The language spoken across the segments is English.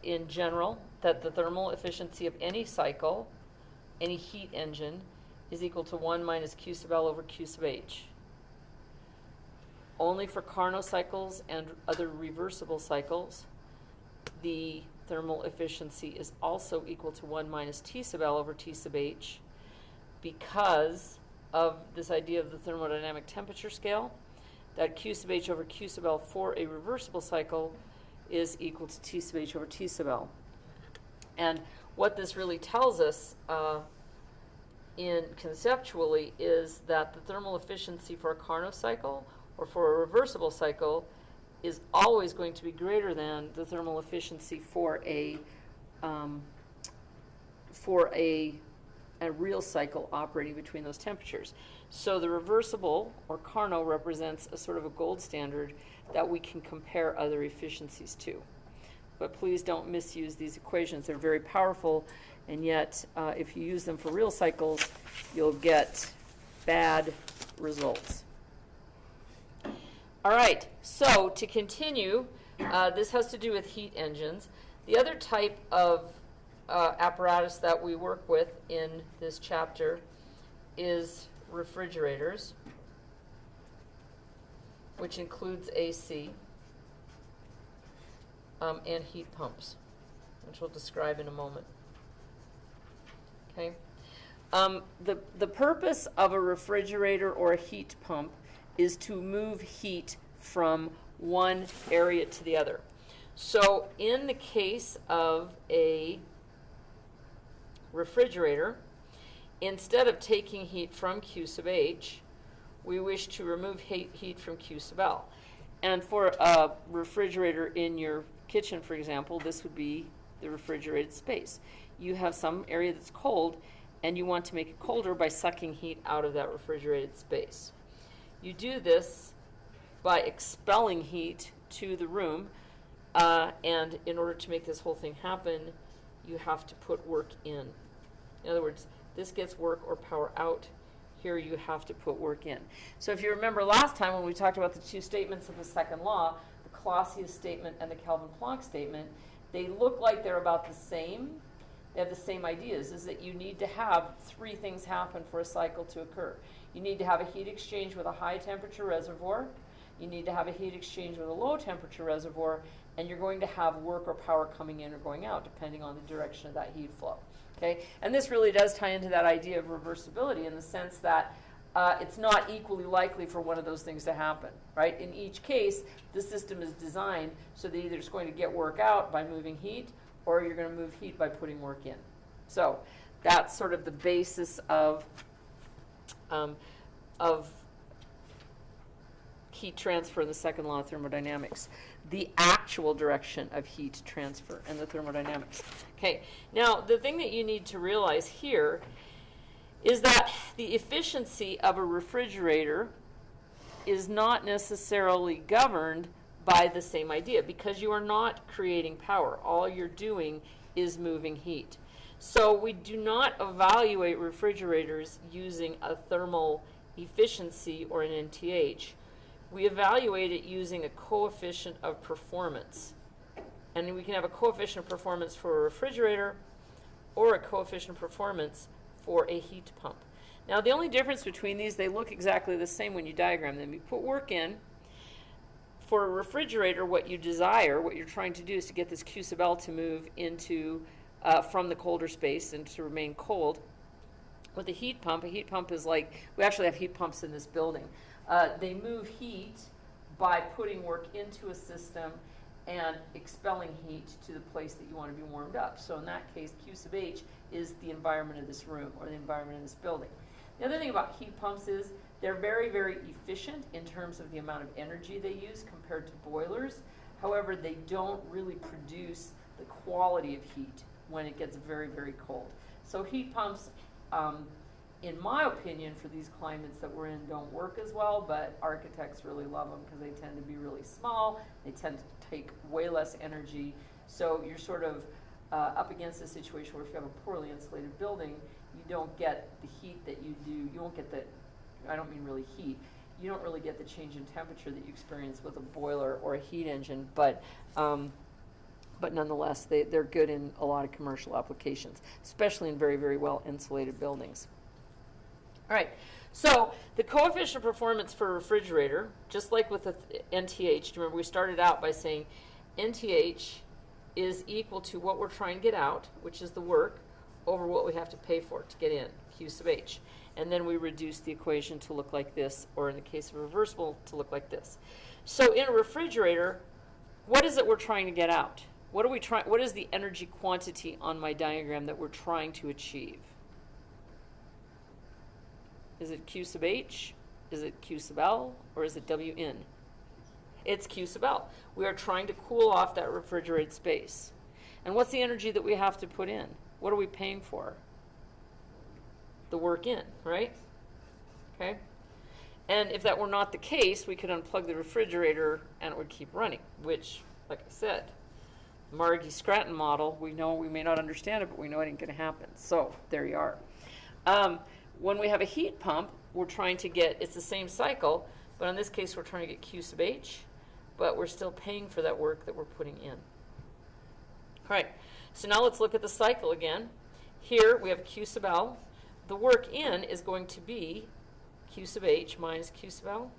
in general that the thermal efficiency of any cycle, any heat engine, is equal to 1 minus Q sub L over Q sub H. Only for Carnot cycles and other reversible cycles, the thermal efficiency is also equal to 1 minus T sub L over T sub H because of this idea of the thermodynamic temperature scale, that Q sub H over Q sub L for a reversible cycle is equal to T sub H over T sub L. And what this really tells us conceptually is that the thermal efficiency for a Carnot cycle or for a reversible cycle is always going to be greater than the thermal efficiency for a real cycle operating between those temperatures. So the reversible, or Carnot, represents a sort of a gold standard that we can compare other efficiencies to. But please don't misuse these equations. They're very powerful, and yet if you use them for real cycles, you'll get bad results. All right, so to continue, this has to do with heat engines. The other type of apparatus that we work with in this chapter is refrigerators, which includes AC, and heat pumps, which we'll describe in a moment. Okay. The purpose of a refrigerator or a heat pump is to move heat from one area to the other. So in the case of a refrigerator, instead of taking heat from Q sub H, we wish to remove heat from Q sub L. And for a refrigerator in your kitchen, for example, this would be the refrigerated space. You have some area that's cold, and you want to make it colder by sucking heat out of that refrigerated space. You do this by expelling heat to the room, and in order to make this whole thing happen, you have to put work in. In other words, this gets work or power out. Here you have to put work in. So if you remember last time when we talked about the two statements of the second law, the Clausius statement and the Kelvin-Planck statement, they look like they're about the same. They have the same ideas, is that you need to have three things happen for a cycle to occur. You need to have a heat exchange with a high temperature reservoir. You need to have a heat exchange with a low temperature reservoir, and you're going to have work or power coming in or going out, depending on the direction of that heat flow. Okay? And this really does tie into that idea of reversibility in the sense that it's not equally likely for one of those things to happen, right? In each case, the system is designed so that either it's going to get work out by moving heat, or you're going to move heat by putting work in. So that's sort of the basis of heat transfer in the second law of thermodynamics, the actual direction of heat transfer and the thermodynamics. Okay, now the thing that you need to realize here is that the efficiency of a refrigerator is not necessarily governed by the same idea, because you are not creating power. All you're doing is moving heat. So we do not evaluate refrigerators using a thermal efficiency or an NTH. We evaluate it using a coefficient of performance. And we can have a coefficient of performance for a refrigerator or a coefficient of performance for a heat pump. Now the only difference between these, they look exactly the same when you diagram them. You put work in. For a refrigerator, what you desire, what you're trying to do is to get this Q sub L to move into, from the colder space and to remain cold. With a heat pump is like, we actually have heat pumps in this building. They move heat by putting work into a system and expelling heat to the place that you want to be warmed up. So in that case, Q sub H is the environment of this room or the environment of this building. The other thing about heat pumps is they're very, very efficient in terms of the amount of energy they use compared to boilers. However, they don't really produce the quality of heat when it gets very, very cold. So heat pumps, in my opinion, for these climates that we're in, don't work as well, but architects really love them because they tend to be really small. They tend to take way less energy. So you're sort of up against a situation where if you have a poorly insulated building, you don't get the heat that you do. You won't get the, I don't mean really heat, you don't really get the change in temperature that you experience with a boiler or a heat engine, but but nonetheless, they're good in a lot of commercial applications, especially in very, very well insulated buildings. All right, so the coefficient of performance for a refrigerator, just like with the NTH, remember we started out by saying NTH is equal to what we're trying to get out, which is the work, over what we have to pay for it to get in, Q sub H. And then we reduce the equation to look like this, or in the case of reversible, to look like this. So in a refrigerator, what is it we're trying to get out? What is the energy quantity on my diagram that we're trying to achieve? Is it Q sub H? Is it Q sub L? Or is it Wn? It's Q sub L. We are trying to cool off that refrigerated space. And what's the energy that we have to put in? What are we paying for? The work in, right? Okay. And if that were not the case, we could unplug the refrigerator and it would keep running, which, like I said, Margie-Scranton model, we know we may not understand it, but we know it ain't going to happen. So there you are. When we have a heat pump, we're trying to get, it's the same cycle, but in this case we're trying to get Q sub H, but we're still paying for that work that we're putting in. All right, so now let's look at the cycle again. Here we have Q sub L. The work in is going to be Q sub H minus Q sub L.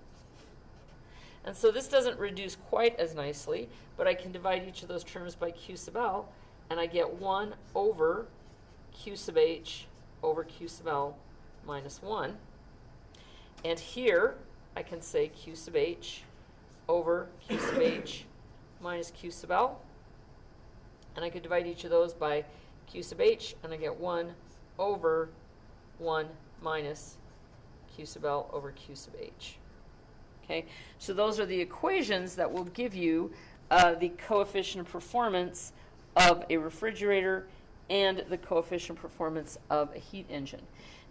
And so this doesn't reduce quite as nicely, but I can divide each of those terms by Q sub L, and I get 1 over Q sub H over Q sub L minus 1. And here I can say Q sub H over Q sub H minus Q sub L. And I could divide each of those by Q sub H, and I get 1 over 1 minus Q sub L over Q sub H. Okay, so those are the equations that will give you the coefficient of performance of a refrigerator and the coefficient of performance of a heat engine.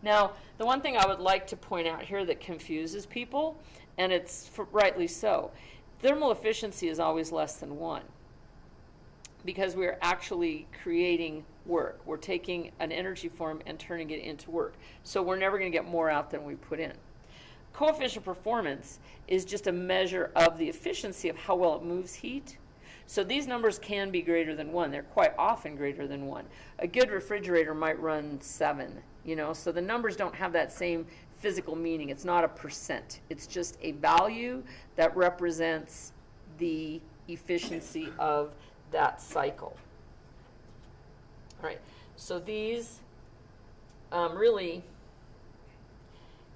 Now, the one thing I would like to point out here that confuses people, and it's rightly so, thermal efficiency is always less than 1 because we're actually creating work. We're taking an energy form and turning it into work. So we're never going to get more out than we put in. Coefficient of performance is just a measure of the efficiency of how well it moves heat. So these numbers can be greater than 1. They're quite often greater than 1. A good refrigerator might run 7, you know, so the numbers don't have that same physical meaning. It's not a percent. It's just a value that represents the efficiency of that cycle. All right, so these really,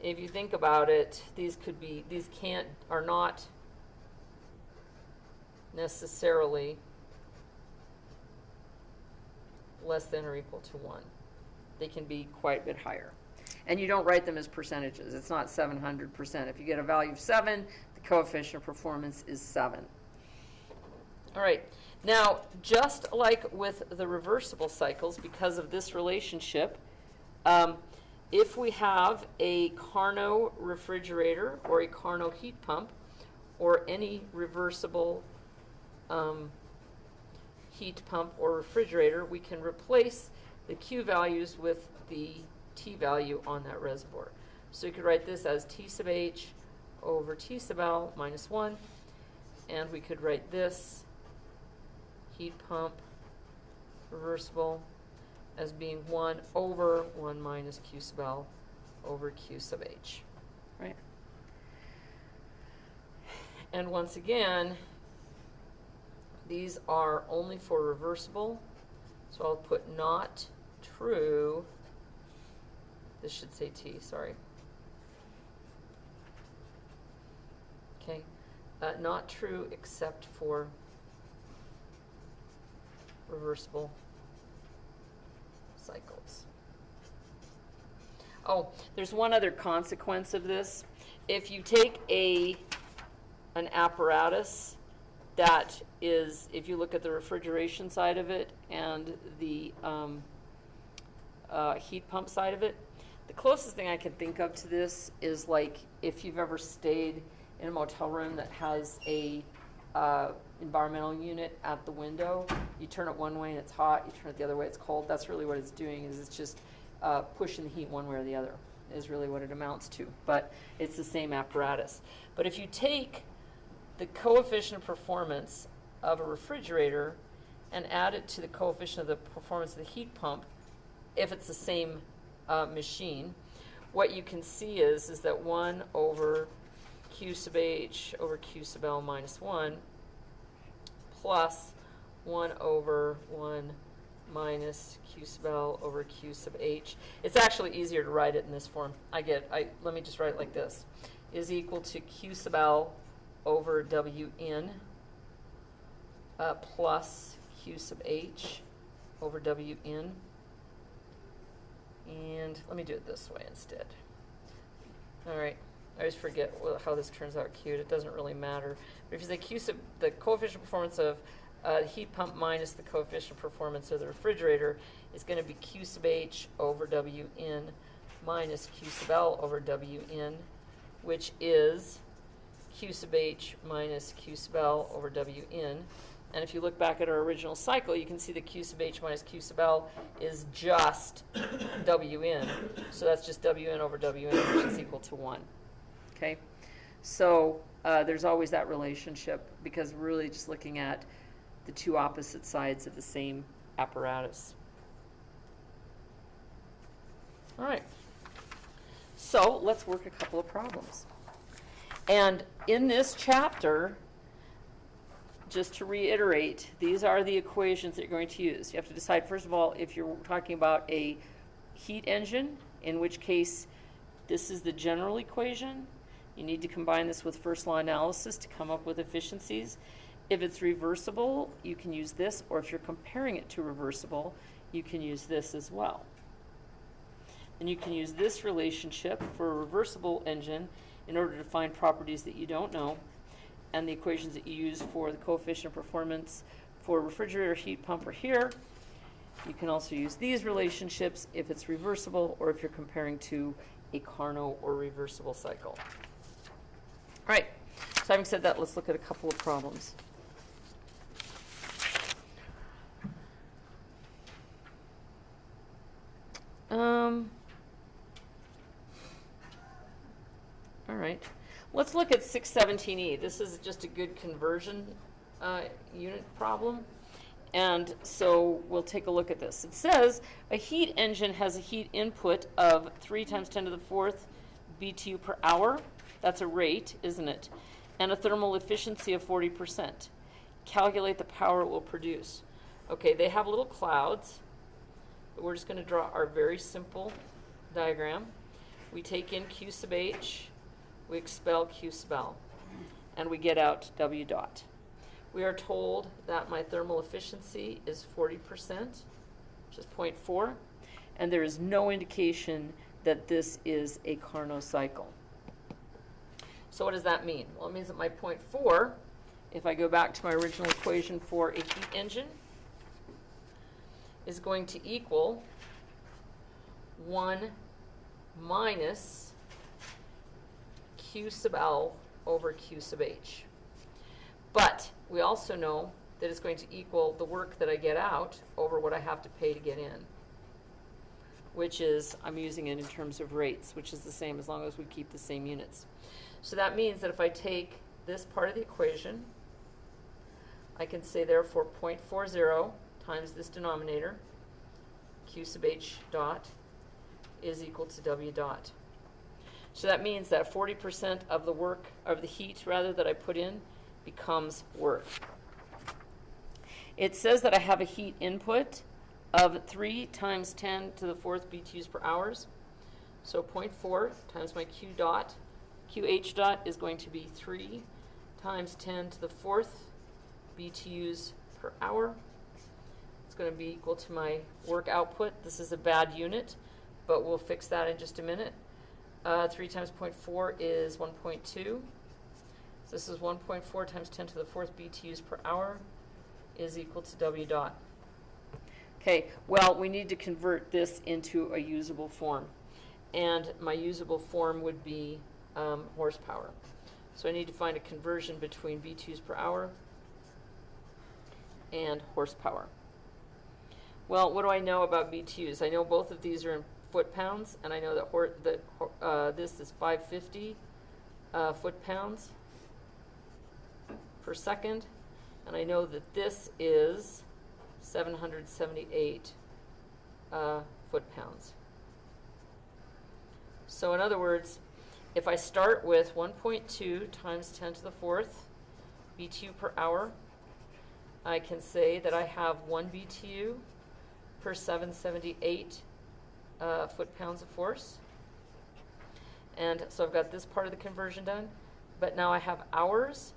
if you think about it, these are not necessarily less than or equal to 1. They can be quite a bit higher. And you don't write them as percentages. It's not 700%. If you get a value of 7, the coefficient of performance is 7. All right. Now, just like with the reversible cycles, because of this relationship, if we have a Carnot refrigerator or a Carnot heat pump or any reversible heat pump or refrigerator, we can replace the Q values with the T value on that reservoir. So you could write this as T sub H over T sub L minus 1, and we could write this heat pump reversible as being 1 over 1 minus Q sub L over Q sub H, right? And once again, these are only for reversible, so I'll put not true. This should say T, sorry. Okay, not true except for reversible cycles. Oh, there's one other consequence of this. If you take an apparatus that is, if you look at the refrigeration side of it and the heat pump side of it, the closest thing I can think of to this is like if you've ever stayed in a motel room that has a environmental unit at the window. You turn it one way and it's hot, you turn it the other way, it's cold. That's really what it's doing, is it's just pushing the heat one way or the other is really what it amounts to. But it's the same apparatus. But if you take the coefficient of performance of a refrigerator and add it to the coefficient of the performance of the heat pump, if it's the same machine, what you can see is that 1 over Q sub H over Q sub L minus 1 plus 1 over 1 minus Q sub L over Q sub H. It's actually easier to write it in this form. Let me just write it like this, is equal to Q sub L over Wn plus Q sub H over Wn. And let me do it this way instead. All right. I always forget how this turns out cute. It doesn't really matter. But if you say Q sub, the coefficient performance of the heat pump minus the coefficient performance of the refrigerator is going to be Q sub H over Wn minus Q sub L over Wn, which is Q sub H minus Q sub L over Wn. And if you look back at our original cycle, you can see that Q sub H minus Q sub L is just Wn. So that's just Wn over Wn, which is equal to 1. Okay? So there's always that relationship, because we're really just looking at the two opposite sides of the same apparatus. All right. So let's work a couple of problems. And in this chapter, just to reiterate, these are the equations that you're going to use. You have to decide, first of all, if you're talking about a heat engine, in which case this is the general equation. You need to combine this with first law analysis to come up with efficiencies. If it's reversible, you can use this, or if you're comparing it to reversible, you can use this as well. And you can use this relationship for a reversible engine in order to find properties that you don't know, and the equations that you use for the coefficient of performance for refrigerator, heat pump are here. You can also use these relationships if it's reversible or if you're comparing to a Carnot or reversible cycle. All right, so having said that, let's look at a couple of problems. All right. Let's look at 617E. This is just a good conversion unit problem. And so we'll take a look at this. It says a heat engine has a heat input of 3 times 10 to the 4th BTU per hour. That's a rate, isn't it? And a thermal efficiency of 40%. Calculate the power it will produce. Okay, they have little clouds. But we're just going to draw our very simple diagram. We take in Q sub H. We expel Q sub L, and we get out W dot. We are told that my thermal efficiency is 40%, which is 0.4, and there is no indication that this is a Carnot cycle. So what does that mean? Well, it means that my 0.4, if I go back to my original equation for a heat engine, is going to equal 1 minus Q sub L over Q sub H. But we also know that it's going to equal the work that I get out over what I have to pay to get in, which is, I'm using it in terms of rates, which is the same as long as we keep the same units. So that means that if I take this part of the equation, I can say therefore 0.40 times this denominator, Q sub H dot, is equal to W dot. So that means that 40% of the work, of the heat rather, that I put in becomes work. It says that I have a heat input of 3 times 10 to the 4th BTUs per hour. So 0.4 times my Q dot, QH dot is going to be 3 times 10 to the 4th BTUs per hour. It's going to be equal to my work output. This is a bad unit, but we'll fix that in just a minute. 3 times 0.4 is 1.2. So this is 1.4 times 10 to the 4th BTUs per hour is equal to W dot. Okay, well, we need to convert this into a usable form. And my usable form would be horsepower. So I need to find a conversion between BTUs per hour and horsepower. Well, what do I know about BTUs? I know both of these are in foot-pounds, and I know that this is 550 foot-pounds per second, and I know that this is 778 foot-pounds. So in other words, if I start with 1.2 times 10 to the fourth BTU per hour, I can say that I have 1 BTU per 778 foot-pounds of force. And so I've got this part of the conversion done, but now I have hours,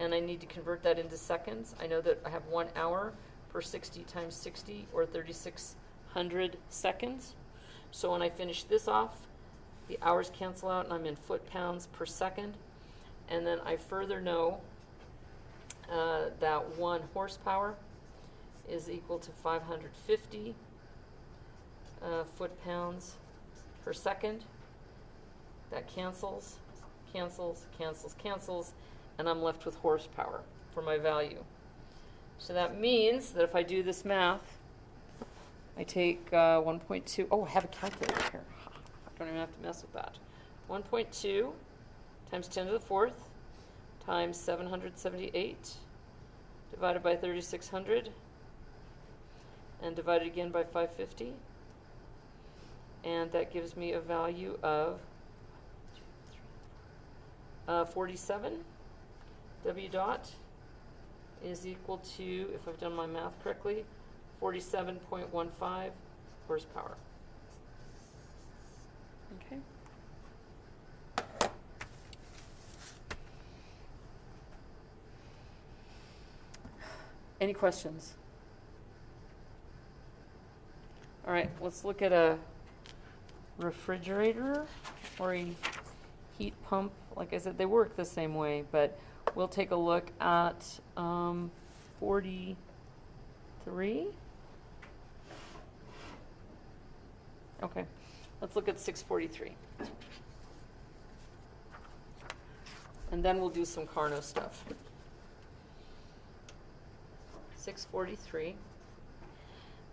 and I need to convert that into seconds. I know that I have 1 hour per 60 times 60, or 3,600 seconds. So when I finish this off, the hours cancel out, and I'm in foot-pounds per second. And then I further know that 1 horsepower is equal to 550 foot-pounds per second. That cancels, cancels, cancels, cancels, and I'm left with horsepower for my value. So that means that if I do this math, I take 1.2, oh, I have a calculator here. I don't even have to mess with that. 1.2 times 10 to the fourth times 778 divided by 3,600 and divided again by 550. And that gives me a value of 47. W dot is equal to, if I've done my math correctly, 47.15 horsepower. Okay. Any questions? All right, let's look at a refrigerator or a heat pump. Like I said, they work the same way, but we'll take a look at 43. Okay, let's look at 643. And then we'll do some Carnot stuff. 643.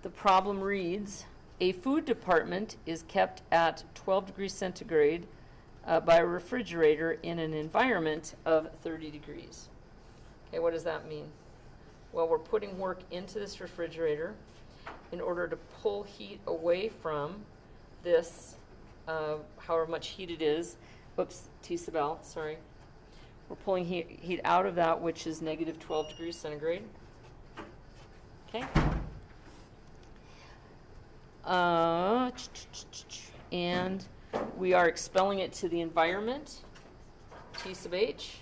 The problem reads, a food department is kept at 12 degrees centigrade by a refrigerator in an environment of 30 degrees. Okay, what does that mean? Well, we're putting work into this refrigerator in order to pull heat away from this, however much heat it is. Oops, T-Sabel, sorry. We're pulling heat out of that, which is negative 12 degrees centigrade. Okay. And we are expelling it to the environment, T sub H,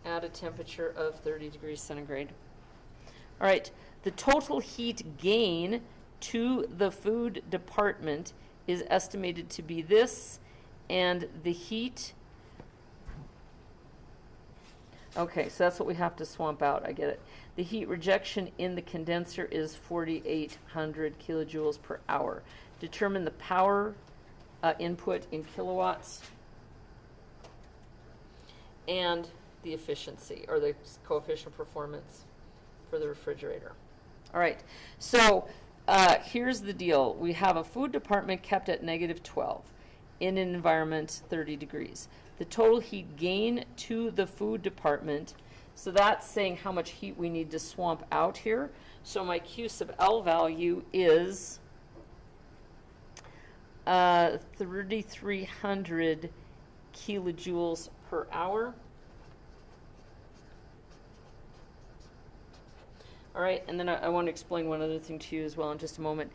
at a temperature of 30 degrees centigrade. All right, the total heat gain to the food department is estimated to be this, and the heat, okay, so that's what we have to swamp out, I get it. The heat rejection in the condenser is 4,800 kilojoules per hour. Determine the power input in kilowatts and the efficiency, or the coefficient of performance for the refrigerator. All right, so here's the deal. We have a food department kept at negative 12 in an environment 30 degrees. The total heat gain to the food department, so that's saying how much heat we need to swamp out here. So my Q sub L value is 3,300 kilojoules per hour. All right, and then I want to explain one other thing to you as well in just a moment.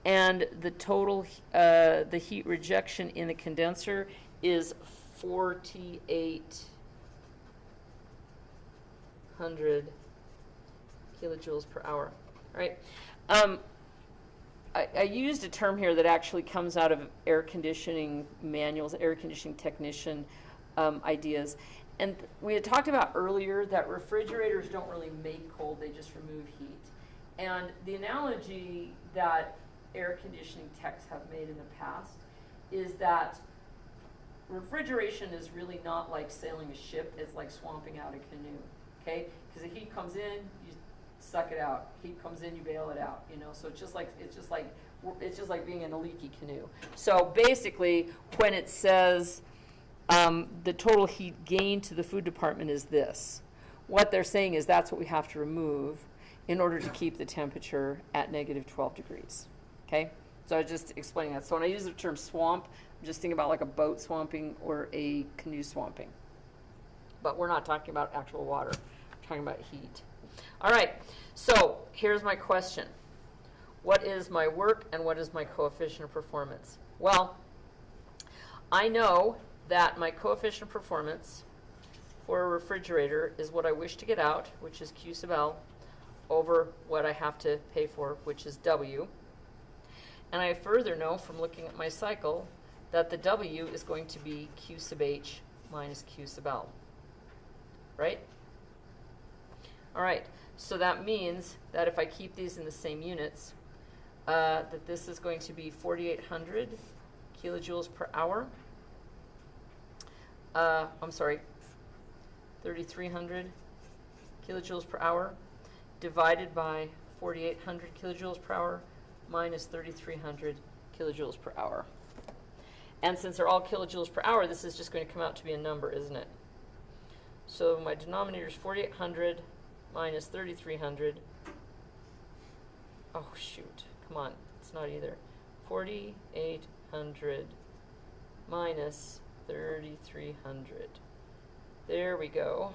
And the total, the heat rejection in the condenser is 4,800 kilojoules per hour. All right. I used a term here that actually comes out of air conditioning manuals, air conditioning technician ideas. And we had talked about earlier that refrigerators don't really make cold, they just remove heat. And the analogy that air conditioning techs have made in the past is that refrigeration is really not like sailing a ship, it's like swamping out a canoe, okay? Because the heat comes in, you suck it out. Heat comes in, you bail it out, you know? So it's just like being in a leaky canoe. So basically, when it says the total heat gain to the food department is this, what they're saying is that's what we have to remove. in order to keep the temperature at negative 12 degrees. Okay? So I was just explaining that. So when I use the term swamp, I'm just thinking about like a boat swamping or a canoe swamping. But we're not talking about actual water. We're talking about heat. All right. So here's my question. What is my work and what is my coefficient of performance? Well, I know that my coefficient of performance for a refrigerator is what I wish to get out, which is Q sub L, over what I have to pay for, which is W. And I further know from looking at my cycle that the W is going to be Q sub H minus Q sub L. Right? All right. So that means that if I keep these in the same units, that this is going to be 4,800 kilojoules per hour. I'm sorry, 3,300 kilojoules per hour divided by 4,800 kilojoules per hour minus 3,300 kilojoules per hour. And since they're all kilojoules per hour, this is just going to come out to be a number, isn't it? So my denominator is 4,800 minus 3,300. Oh, shoot. Come on. It's not either. 4,800 minus 3,300. There we go.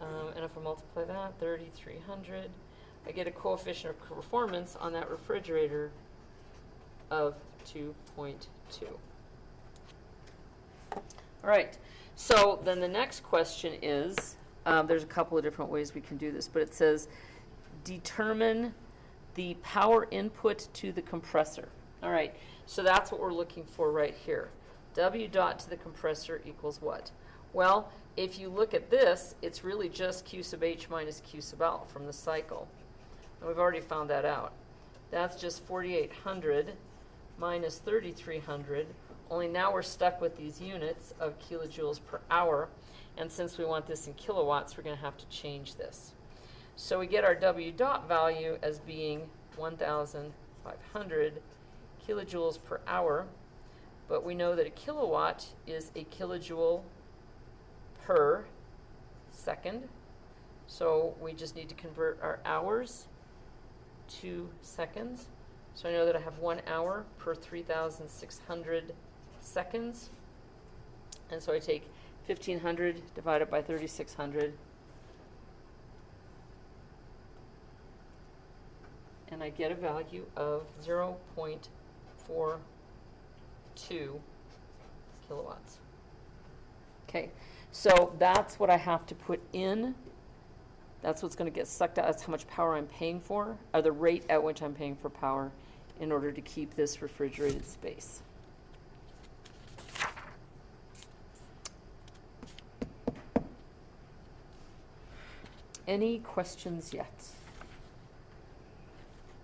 And if I multiply that, 3,300, I get a coefficient of performance on that refrigerator of 2.2. All right. So then the next question is, there's a couple of different ways we can do this, but it says determine the power input to the compressor. All right. So that's what we're looking for right here. W dot to the compressor equals what? Well, if you look at this, it's really just Q sub H minus Q sub L from the cycle. And we've already found that out. That's just 4,800 minus 3,300. Only now we're stuck with these units of kilojoules per hour. And since we want this in kilowatts, we're going to have to change this. So we get our W dot value as being 1,500 kilojoules per hour. But we know that a kilowatt is a kilojoule per second. So we just need to convert our hours to seconds. So I know that I have 1 hour per 3,600 seconds. And so I take 1,500 divided by 3,600. And I get a value of 0.42 kilowatts. Okay, so that's what I have to put in. That's what's going to get sucked out. That's how much power I'm paying for, or the rate at which I'm paying for power in order to keep this refrigerated space. Any questions yet?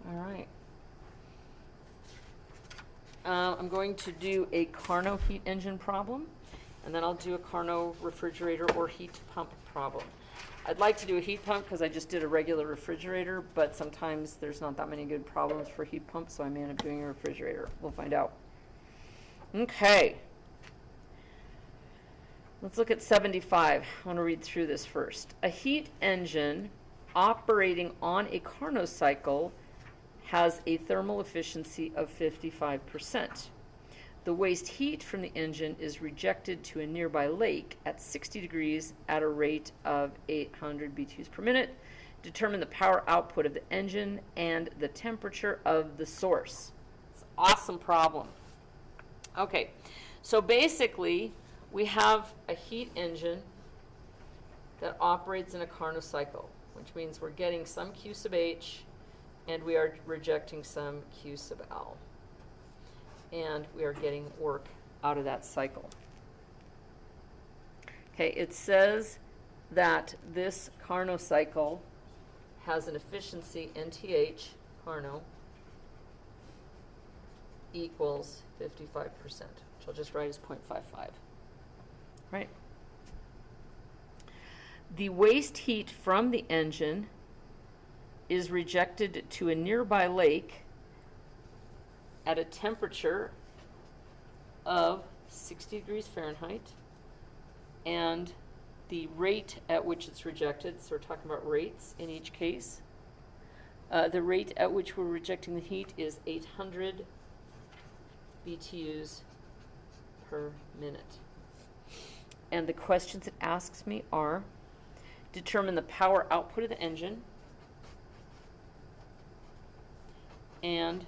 All right. I'm going to do a Carnot heat engine problem, and then I'll do a Carnot refrigerator or heat pump problem. I'd like to do a heat pump because I just did a regular refrigerator, but sometimes there's not that many good problems for heat pumps, so I may end up doing a refrigerator. We'll find out. Okay. Let's look at 75. I want to read through this first. A heat engine operating on a Carnot cycle has a thermal efficiency of 55%. The waste heat from the engine is rejected to a nearby lake at 60 degrees at a rate of 800 BTUs per minute. Determine the power output of the engine and the temperature of the source. It's an awesome problem. Okay, so basically we have a heat engine that operates in a Carnot cycle, which means we're getting some Q sub H and we are rejecting some Q sub L. And we are getting work out of that cycle. Okay, it says that this Carnot cycle has an efficiency, NTH, Carnot, equals 55%, which I'll just write as 0.55. Right? The waste heat from the engine is rejected to a nearby lake at a temperature of 60 degrees Fahrenheit and the rate at which it's rejected, so we're talking about rates in each case. The rate at which we're rejecting the heat is 800 BTUs per minute. And the questions it asks me are, determine the power output of the engine, and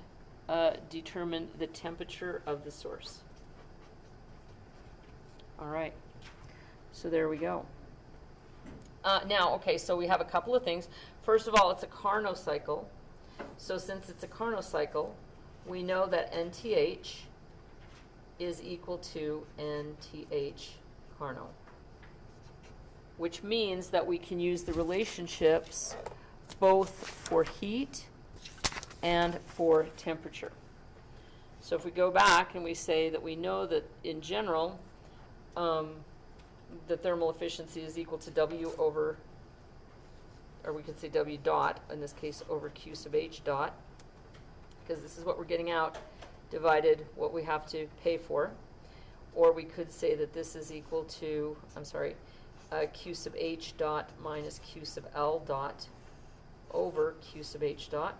determine the temperature of the source. All right, so there we go. Now, okay, so we have a couple of things. First of all, it's a Carnot cycle. So since it's a Carnot cycle, we know that NTH is equal to NTH Carnot, which means that we can use the relationships both for heat and for temperature. So if we go back and we say that we know that in general, the thermal efficiency is equal to W over, or we could say W dot, in this case over Q sub H dot, because this is what we're getting out, divided what we have to pay for. Or we could say that this is equal to, Q sub H dot minus Q sub L dot over Q sub H dot.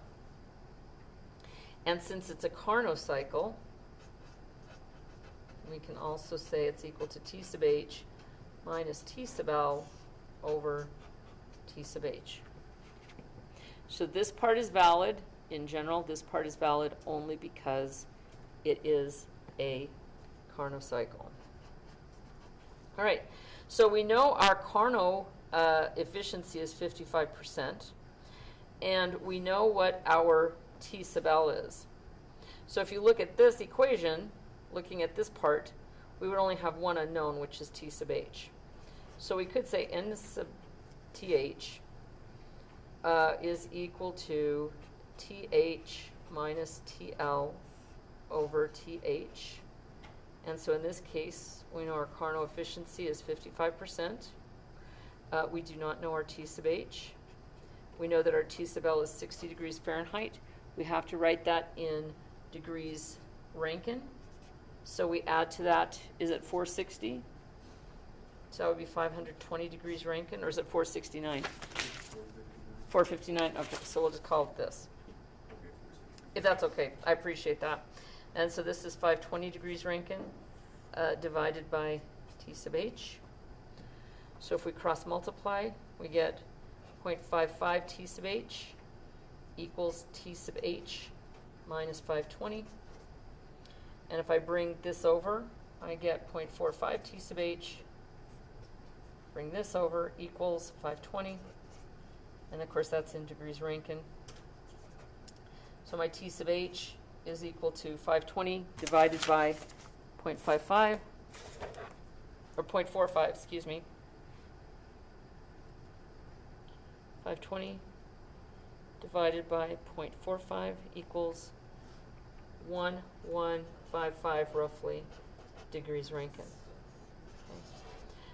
And since it's a Carnot cycle, we can also say it's equal to T sub H minus T sub L over T sub H. So this part is valid. In general, this part is valid only because it is a Carnot cycle. All right, so we know our Carnot efficiency is 55%, and we know what our T sub L is. So if you look at this equation, looking at this part, we would only have one unknown, which is T sub H. So we could say N sub TH is equal to TH minus TL over TH. And so in this case, we know our Carnot efficiency is 55%. We do not know our T sub H. We know that our T sub L is 60 degrees Fahrenheit. We have to write that in degrees Rankine. So we add to that, is it 460? So that would be 520 degrees Rankine, or is it 469? 459, okay, so we'll just call it this. If that's okay, I appreciate that. And so this is 520 degrees Rankine divided by T sub H. So if we cross multiply, we get 0.55 T sub H equals T sub H minus 520. And if I bring this over, I get 0.45 T sub H. Bring this over equals 520. And of course that's in degrees Rankine. So my T sub H is equal to 520 divided by 0.55, or 0.45, excuse me. 520 divided by 0.45 equals 1155 roughly degrees Rankine. Okay.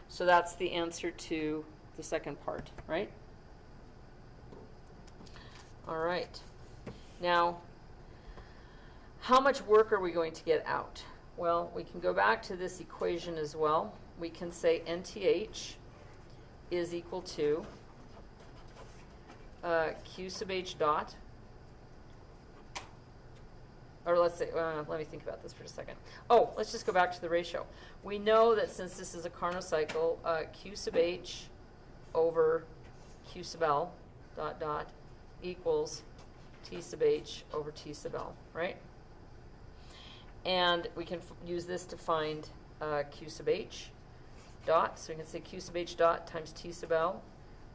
So that's the answer to the second part, right? All right. Now, how much work are we going to get out? Well, we can go back to this equation as well. We can say NTH is equal to Q sub H dot, or let's say, let me think about this for a second. Oh, let's just go back to the ratio. We know that since this is a Carnot cycle, Q sub H over Q sub L dot dot equals T sub H over T sub L, right? And we can use this to find Q sub H dot. So we can say Q sub H dot times T sub L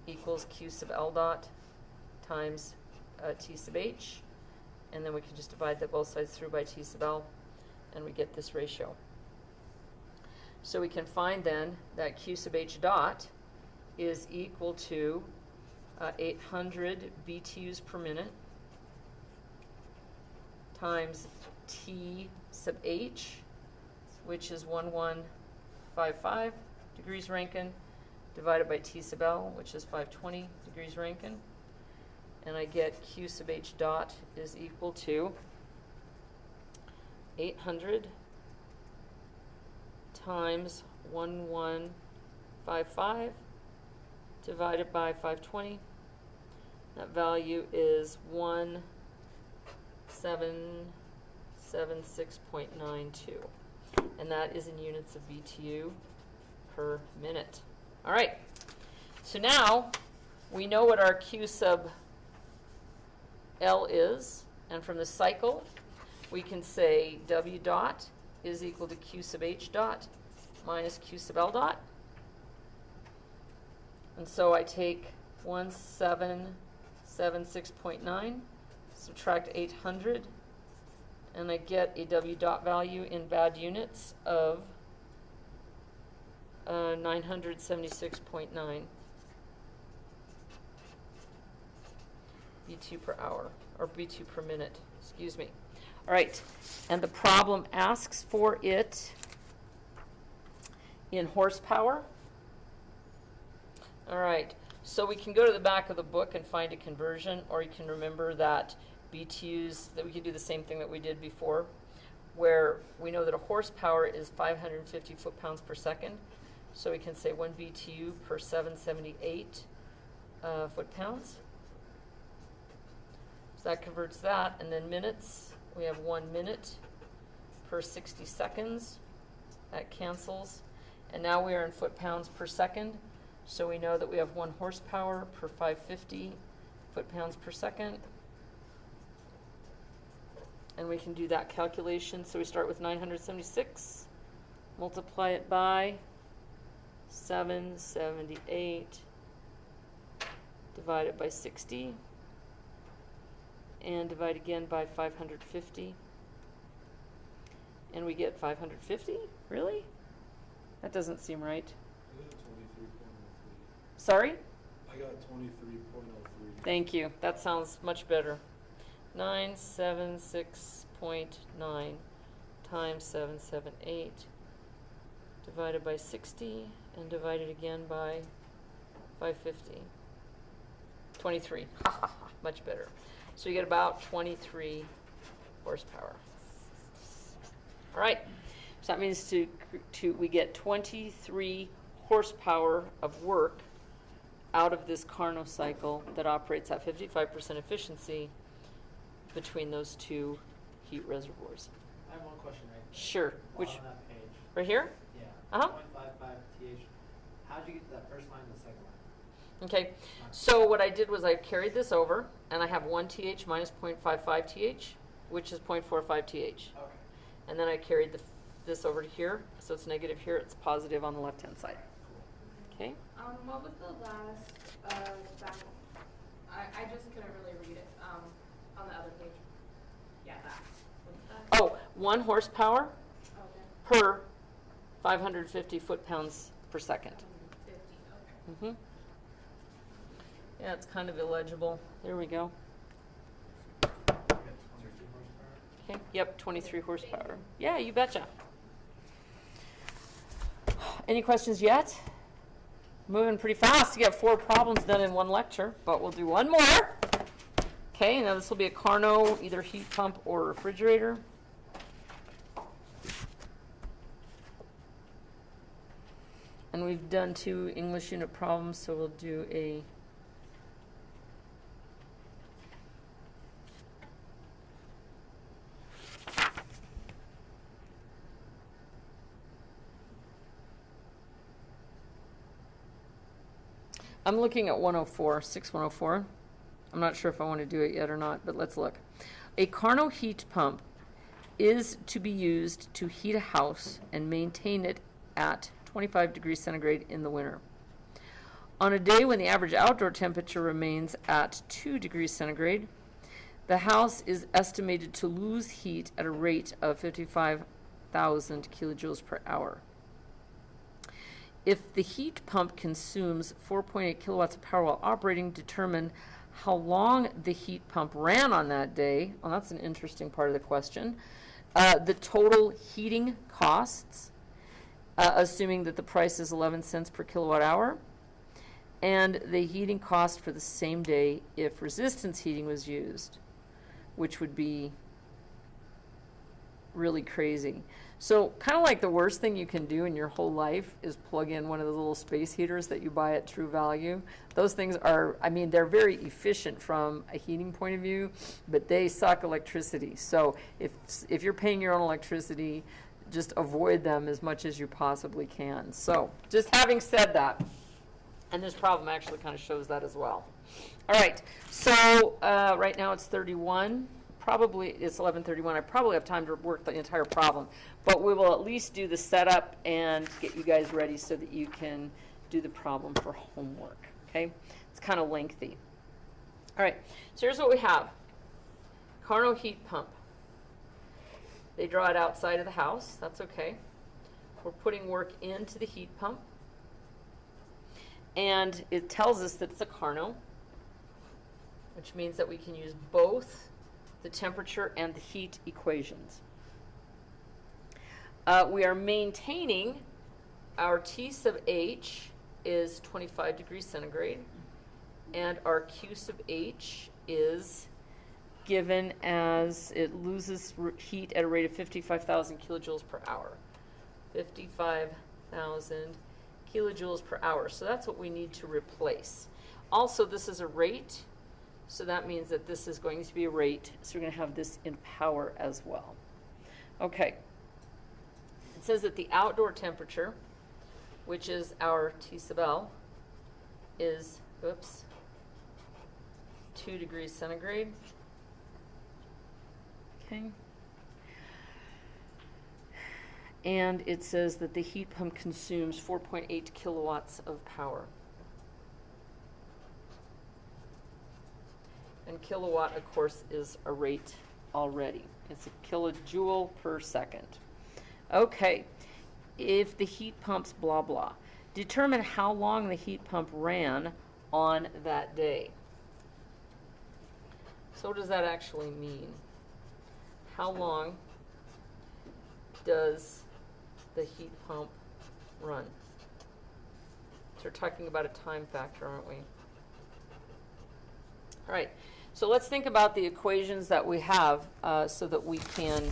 equals Q sub L dot times T sub H. And then we can just divide that both sides through by T sub L, and we get this ratio. So we can find then that Q sub H dot is equal to 800 BTUs per minute times T sub H, which is 1155 degrees Rankine, divided by T sub L, which is 520 degrees Rankine. And I get Q sub H dot is equal to 800 times 0.55 divided by 520. That value is 1776.92. And that is in units of BTU per minute. All right. So now we know what our Q sub L is. And from the cycle, we can say W dot is equal to Q sub H dot minus Q sub L dot. And so I take 1776.9, subtract 800, and I get a W dot value in bad units of 976.9 BTU per hour, or BTU per minute, excuse me. All right, and the problem asks for it in horsepower. All right, so we can go to the back of the book and find a conversion, or you can remember that BTUs, that we can do the same thing that we did before, where we know that a horsepower is 550 foot-pounds per second. So we can say 1 BTU per 778 foot-pounds. So that converts that, and then minutes, we have 1 minute per 60 seconds. That cancels. And now we are in foot-pounds per second. So we know that we have 1 horsepower per 550 foot-pounds per second. And we can do that calculation. So we start with 976, multiply it by 778, divide it by 60, and divide again by 550. And we get 550? Really? That doesn't seem right. I got 23.03. Sorry? I got 23.03. Thank you. That sounds much better. 976.9 times 778 divided by 60 and divided again by 550. 23. Much better. So you get about 23 horsepower. All right. So that means we get 23 horsepower of work out of this Carnot cycle that operates at 55% efficiency between those two heat reservoirs. I have one question, right? Sure. Which, on that page. right here? Yeah. Uh-huh. 0.55 TH. How'd you get to that first line and the second line? Okay. So what I did was I carried this over, and I have 1 TH minus 0.55 TH, which is 0.45 TH. Okay. And then I carried this over to here, so it's negative here, it's positive on the left-hand side. Okay? What was the last back? I just couldn't really read it on the other page. Yeah, that. What's that? Oh, 1 horsepower Okay. per 550 foot-pounds per second. 150, okay. Yeah, it's kind of illegible. There we go. You got 23 horsepower? Okay, yep, 23 horsepower. Yeah, you betcha. Any questions yet? Moving pretty fast to get 4 problems done in 1 lecture, but we'll do 1 more. Okay, now this will be a Carnot, either heat pump or refrigerator. And we've done 2 English unit problems, so we'll do a I'm looking at 104, 6104. I'm not sure if I want to do it yet or not, but let's look. A Carnot heat pump is to be used to heat a house and maintain it at 25 degrees centigrade in the winter. On a day when the average outdoor temperature remains at 2 degrees centigrade, the house is estimated to lose heat at a rate of 55,000 kilojoules per hour. If the heat pump consumes 4.8 kilowatts of power while operating, determine how long the heat pump ran on that day. Well, that's an interesting part of the question. The total heating costs, assuming that the price is 11 cents per kilowatt hour, and the heating cost for the same day if resistance heating was used, which would be really crazy. So kind of like the worst thing you can do in your whole life is plug in one of those little space heaters that you buy at True Value. Those things are, I mean, they're very efficient from a heating point of view, but they suck electricity. So if you're paying your own electricity, just avoid them as much as you possibly can. So just having said that, and this problem actually kind of shows that as well. All right, so right now it's 31. Probably it's 11:31. I probably have time to work the entire problem, but we will at least do the setup and get you guys ready so that you can do the problem for homework. Okay, it's kind of lengthy. All right, so here's what we have: Carnot heat pump. They draw it outside of the house. That's okay. We're putting work into the heat pump, and it tells us that it's a Carnot, which means that we can use both the temperature and the heat equations. We are maintaining our T sub H is 25 degrees centigrade, and our Q sub H is given as it loses heat at a rate of 55,000 kilojoules per hour. 55,000 kilojoules per hour. So that's what we need to replace. Also, this is a rate. So that means that this is going to be a rate. So we're going to have this in power as well. Okay. It says that the outdoor temperature, which is our T sub L, is, 2 degrees centigrade. Okay. And it says that the heat pump consumes 4.8 kilowatts of power. And kilowatt, of course, is a rate already. It's a kilojoule per second. Okay, if the heat pump's blah, blah, determine how long the heat pump ran on that day. So what does that actually mean? How long does the heat pump run? So we're talking about a time factor, aren't we? All right. So let's think about the equations that we have so that we can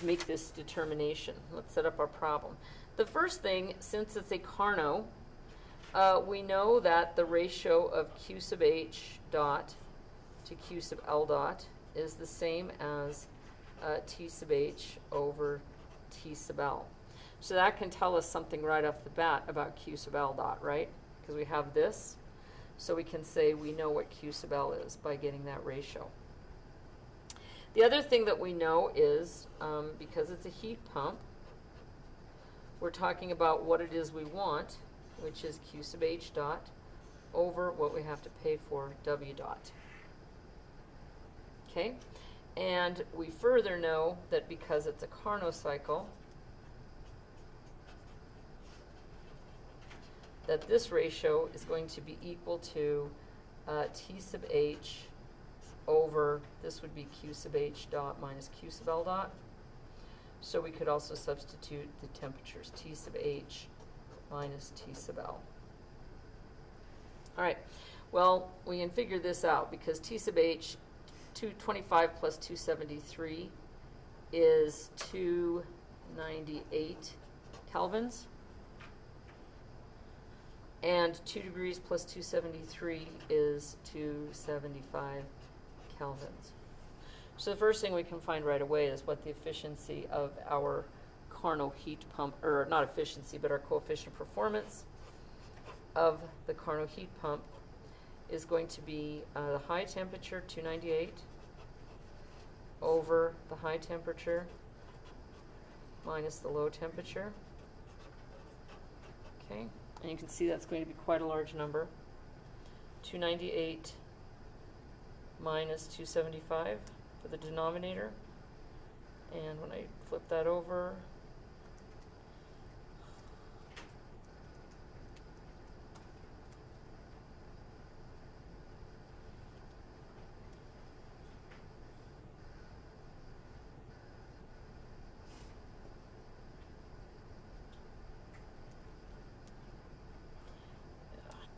make this determination. Let's set up our problem. The first thing, since it's a Carnot, we know that the ratio of Q sub H dot to Q sub L dot is the same as T sub H over T sub L. So that can tell us something right off the bat about Q sub L dot, right? Because we have this. So we can say we know what Q sub L is by getting that ratio. The other thing that we know is, because it's a heat pump, we're talking about what it is we want, which is Q sub H dot over what we have to pay for W dot. Okay? And we further know that because it's a Carnot cycle, that this ratio is going to be equal to T sub H over, this would be Q sub H dot minus Q sub L dot. So we could also substitute the temperatures, T sub H minus T sub L. All right, well, we can figure this out because T sub H, 225 plus 273 is 298 kelvins. And 2 degrees plus 273 is 275 kelvins. So the first thing we can find right away is what the efficiency of our Carnot heat pump, or not efficiency, but our coefficient of performance of the Carnot heat pump is going to be the high temperature, 298, over the high temperature minus the low temperature. Okay. And you can see that's going to be quite a large number. 298 minus 275 for the denominator. And when I flip that over,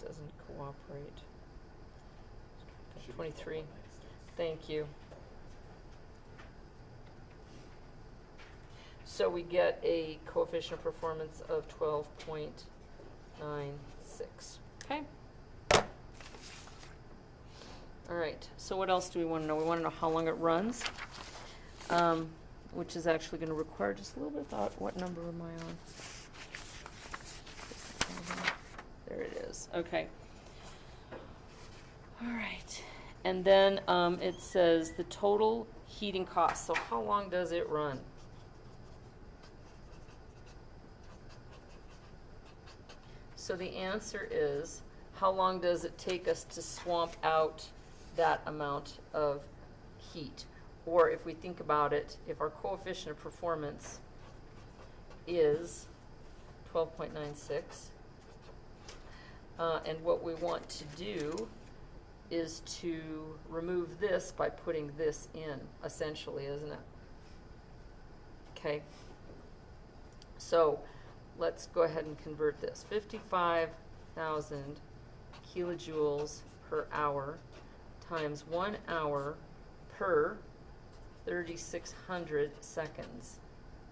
doesn't cooperate. 23. Thank you. So we get a coefficient of performance of 12.96. Okay? All right, so what else do we want to know? We want to know how long it runs, which is actually going to require just a little bit of thought. What number am I on? There it is. Okay. All right. And then it says the total heating cost. So how long does it run? So the answer is, how long does it take us to swamp out that amount of heat? Or if we think about it, if our coefficient of performance is 12.96, and what we want to do is to remove this by putting this in, essentially, isn't it? Okay. So let's go ahead and convert this. 55,000 kilojoules per hour times 1 hour per 3,600 seconds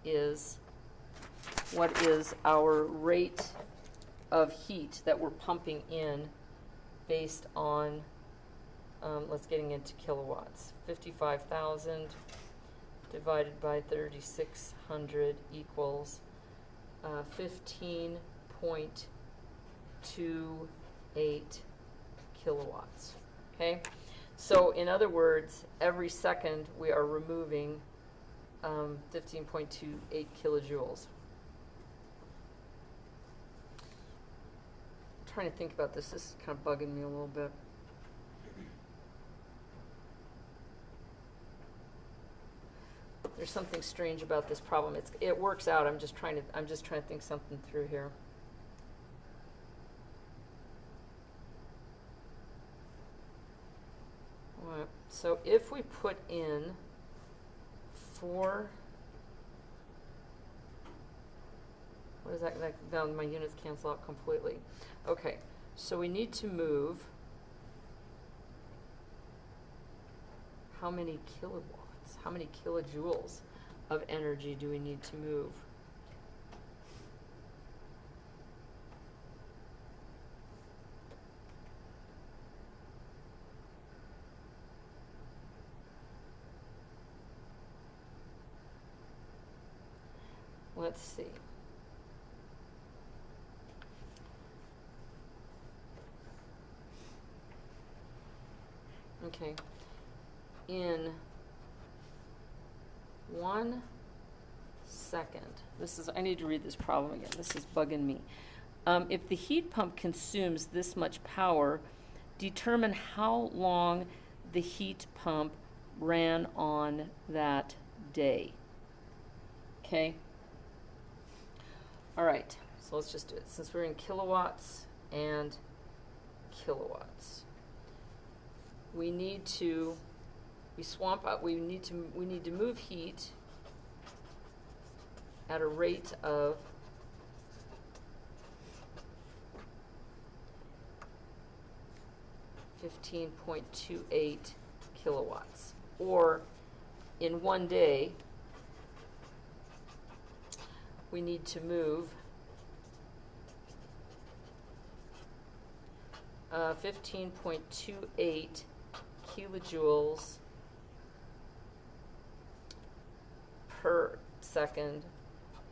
is what is our rate of heat that we're pumping in based on, let's getting into kilowatts. 55,000 divided by 3,600 equals 15.28 kilowatts. Okay? So in other words, every second we are removing 15.28 kilojoules. I'm trying to think about this. This is kind of bugging me a little bit. There's something strange about this problem. It works out. I'm just trying to think something through here. All right. So if we put in 4, what is that? Now my units cancel out completely. Okay. So we need to move how many kilowatts? How many kilojoules of energy do we need to move? Let's see. Okay. In 1 second, I need to read this problem again. This is bugging me. If the heat pump consumes this much power, determine how long the heat pump ran on that day. Okay? All right, so let's just do it. Since we're in kilowatts and kilowatts, we need to move heat at a rate of 15.28 kilowatts. Or in 1 day, we need to move 15.28 kilojoules per second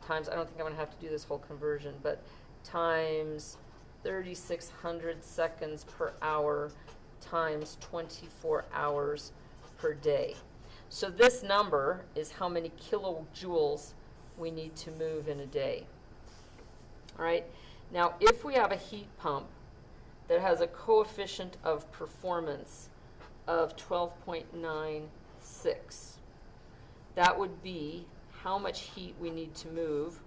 times, I don't think I'm going to have to do this whole conversion, but times 3,600 seconds per hour times 24 hours per day. So this number is how many kilojoules we need to move in a day. All right. Now, if we have a heat pump that has a coefficient of performance of 12.96, that would be how much heat we need to move,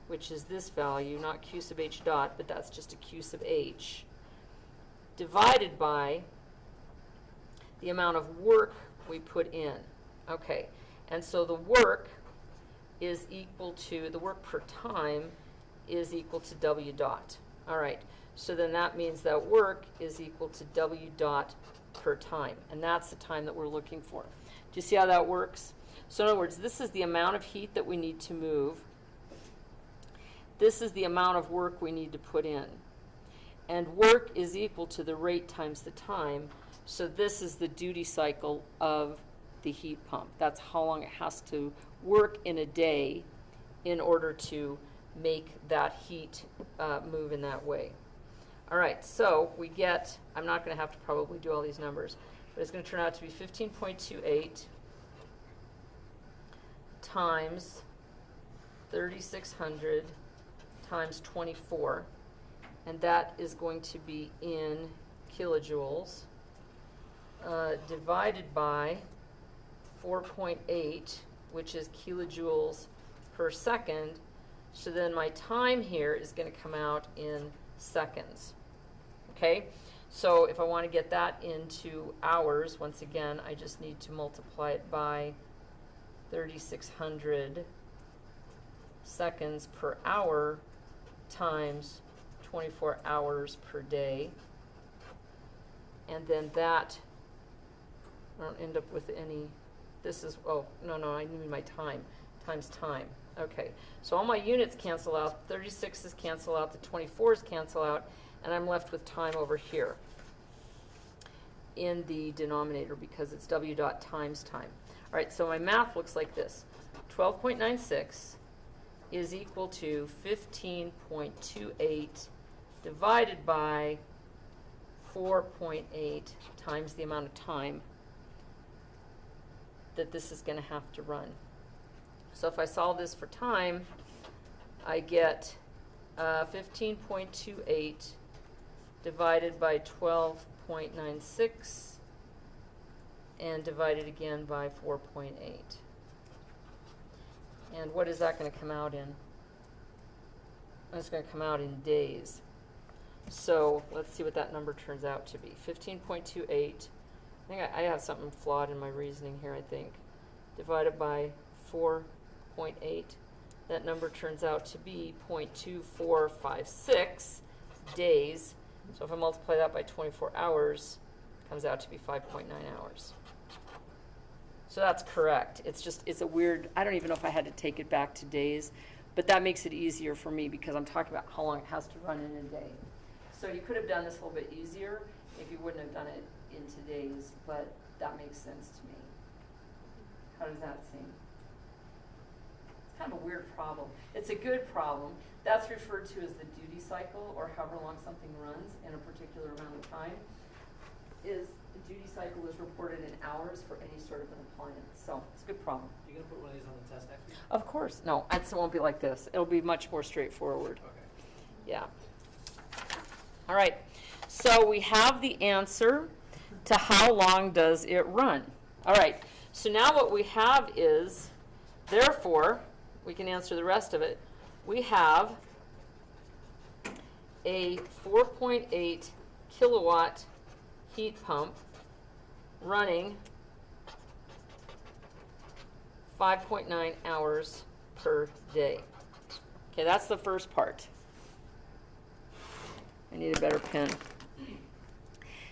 which is this value, not Q sub H dot, but that's just a Q sub H, divided by the amount of work we put in. Okay, and so the work is equal to, the work per time is equal to W dot. All right, so then that means that work is equal to W dot per time, and that's the time that we're looking for. Do you see how that works? So in other words, this is the amount of heat that we need to move. This is the amount of work we need to put in. And work is equal to the rate times the time. So this is the duty cycle of the heat pump. That's how long it has to work in a day in order to make that heat move in that way. All right, so we get, I'm not going to have to probably do all these numbers, but it's going to turn out to be 15.28 times 3,600 times 24, and that is going to be in kilojoules, divided by 4.8, which is kilojoules per second. So then my time here is going to come out in seconds. Okay? So if I want to get that into hours, once again, I just need to multiply it by 3,600 seconds per hour times 24 hours per day. And then that, I don't end up with any, this is, oh, no, I need my time, times time. Okay, so all my units cancel out, 36s cancel out, the 24s cancel out, and I'm left with time over here in the denominator because it's W dot times time. All right, so my math looks like this. 12.96 is equal to 15.28 divided by 4.8 times the amount of time that this is going to have to run. So if I solve this for time, I get 15.28 divided by 12.96 and divided again by 4.8. And what is that going to come out in? It's going to come out in days. So let's see what that number turns out to be. 15.28. I think I have something flawed in my reasoning here, I think. Divided by 4.8. That number turns out to be 0.2456 days. So if I multiply that by 24 hours, it comes out to be 5.9 hours. So that's correct. It's just, it's a weird, I don't even know if I had to take it back to days, but that makes it easier for me because I'm talking about how long it has to run in a day. So you could have done this a little bit easier if you wouldn't have done it into days, but that makes sense to me. How does that seem? It's kind of a weird problem. It's a good problem. That's referred to as the duty cycle, or however long something runs in a particular amount of time. The duty cycle is reported in hours for any sort of an appliance. So it's a good problem. You gonna put one of these on the test next week? Of course. No, it won't be like this. It'll be much more straightforward. Okay. Yeah. All right. So we have the answer to how long does it run. All right. So now what we have is, therefore, we can answer the rest of it. We have a 4.8 kilowatt heat pump running 5.9 hours per day. Okay, that's the first part. I need a better pen.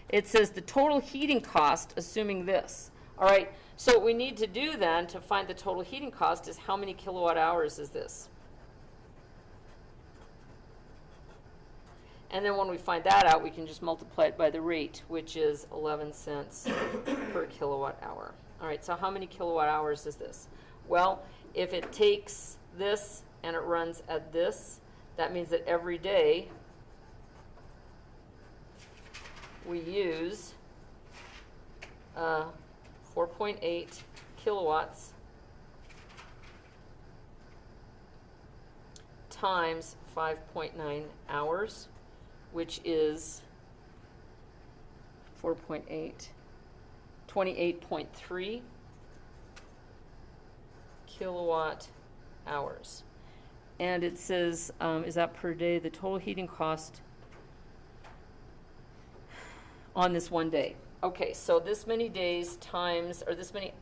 It says the total heating cost, assuming this. All right, so what we need to do then to find the total heating cost is how many kilowatt hours is this? And then when we find that out, we can just multiply it by the rate, which is 11 cents per kilowatt hour. All right, so how many kilowatt hours is this? Well, if it takes this and it runs at this, that means that every day we use 4.8 kilowatts times 5.9 hours, which is 28.3 kilowatt hours. And it says, is that per day? The total heating cost on this one day. Okay, so this many days times, or this many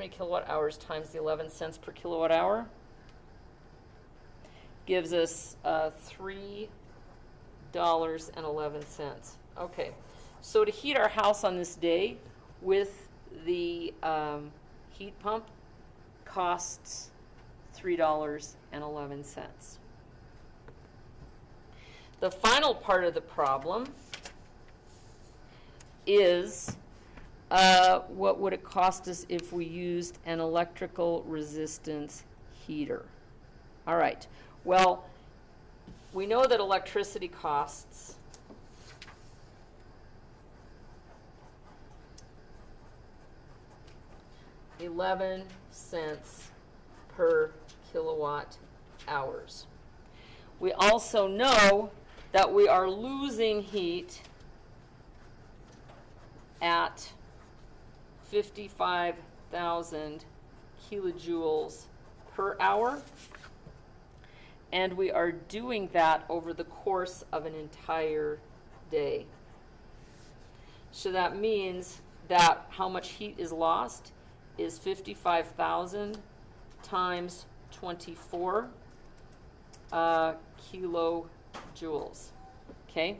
kilowatt hours times the 11 cents per kilowatt hour gives us $3.11. Okay, so to heat our house on this day with the heat pump costs $3.11. The final part of the problem is what would it cost us if we used an electrical resistance heater? All right. Well, we know that electricity costs $0.11 per kilowatt hours. We also know that we are losing heat at 55,000 kilojoules per hour, and we are doing that over the course of an entire day. So that means that how much heat is lost is 55,000 times 24 kilojoules. Okay?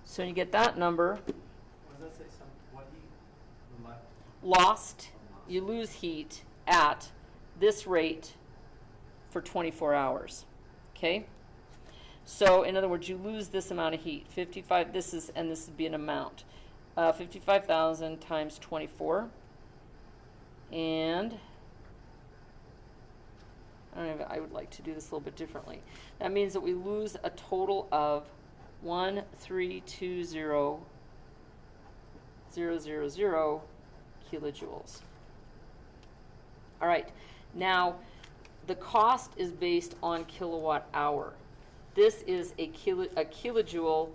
So you get that number. What does that say? What heat? Lost. You lose heat at this rate for 24 hours. Okay? So in other words, you lose this amount of heat. 55, this would be an amount. 55,000 times 24. And I would like to do this a little bit differently. That means that we lose a total of 1320000 kilojoules. All right. Now, the cost is based on kilowatt hour. This is a kilojoule.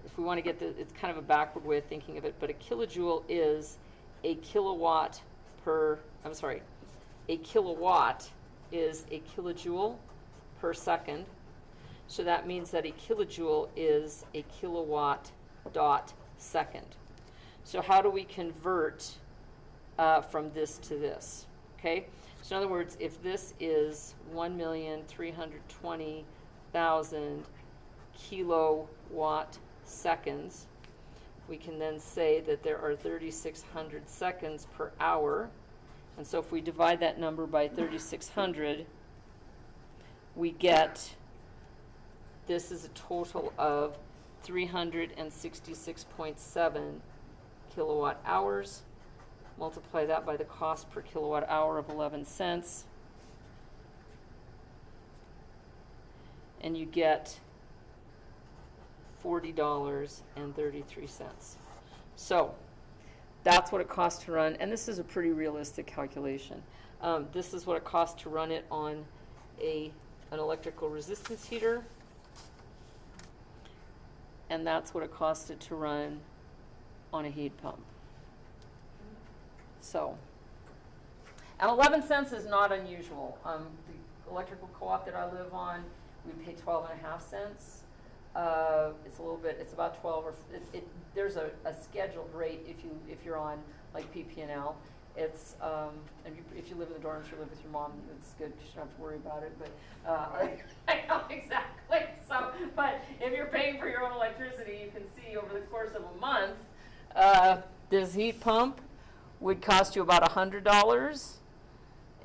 If we want to get it's kind of a backward way of thinking of it, but a kilojoule is a kilowatt a kilowatt is a kilojoule per second. So that means that a kilojoule is a kilowatt dot second. So how do we convert from this to this? Okay. So in other words, if this is 1,320,000 kilowatt seconds, we can then say that there are 3,600 seconds per hour. And so if we divide that number by 3,600, we get, this is a total of 366.7 kilowatt hours. Multiply that by the cost per kilowatt hour of 11 cents. And you get $40.33. So that's what it costs to run, and this is a pretty realistic calculation. This is what it costs to run it on an electrical resistance heater, and that's what it costs it to run on a heat pump. So, and 11 cents is not unusual. The electrical co-op that I live on, we pay 12.5 cents. It's a little bit. It's about 12 or there's a scheduled rate if you're on like PP&L. It's and if you live in the dorms or live with your mom, it's good because you don't have to worry about it. But I know exactly. So, but if you're paying for your own electricity, you can see over the course of a month, this heat pump would cost you about $100,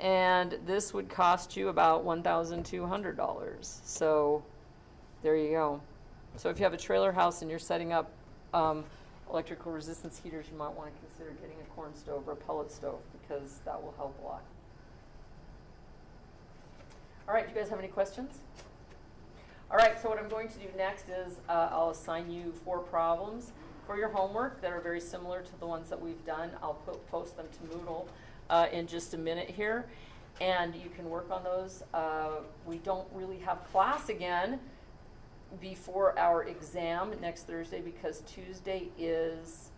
and this would cost you about $1,200. So there you go. So if you have a trailer house and you're setting up electrical resistance heaters, you might want to consider getting a corn stove or a pellet stove, because that will help a lot. All right, do you guys have any questions? All right, so what I'm going to do next is I'll assign you 4 problems for your homework that are very similar to the ones that we've done. I'll post them to Moodle in just a minute here, and you can work on those. We don't really have class again before our exam next Thursday, because Tuesday is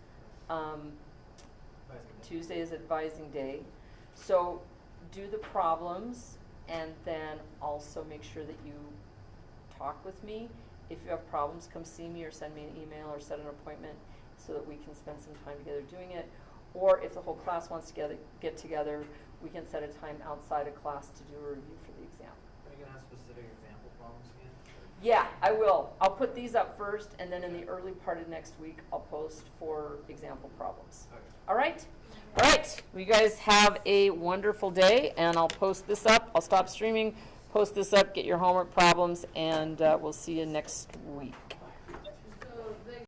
advising day. So do the problems, and then also make sure that you talk with me. If you have problems, come see me or send me an email or set an appointment so that we can spend some time together doing it. Or if the whole class wants to get together, we can set a time outside of class to do a review for the exam. Are you going to have specific example problems again? Yeah, I will. I'll put these up first, and then in the early part of next week, I'll post for example problems. Okay. All right? All right. Well, you guys have a wonderful day, and I'll post this up. I'll stop streaming, post this up, get your homework problems, and we'll see you next week.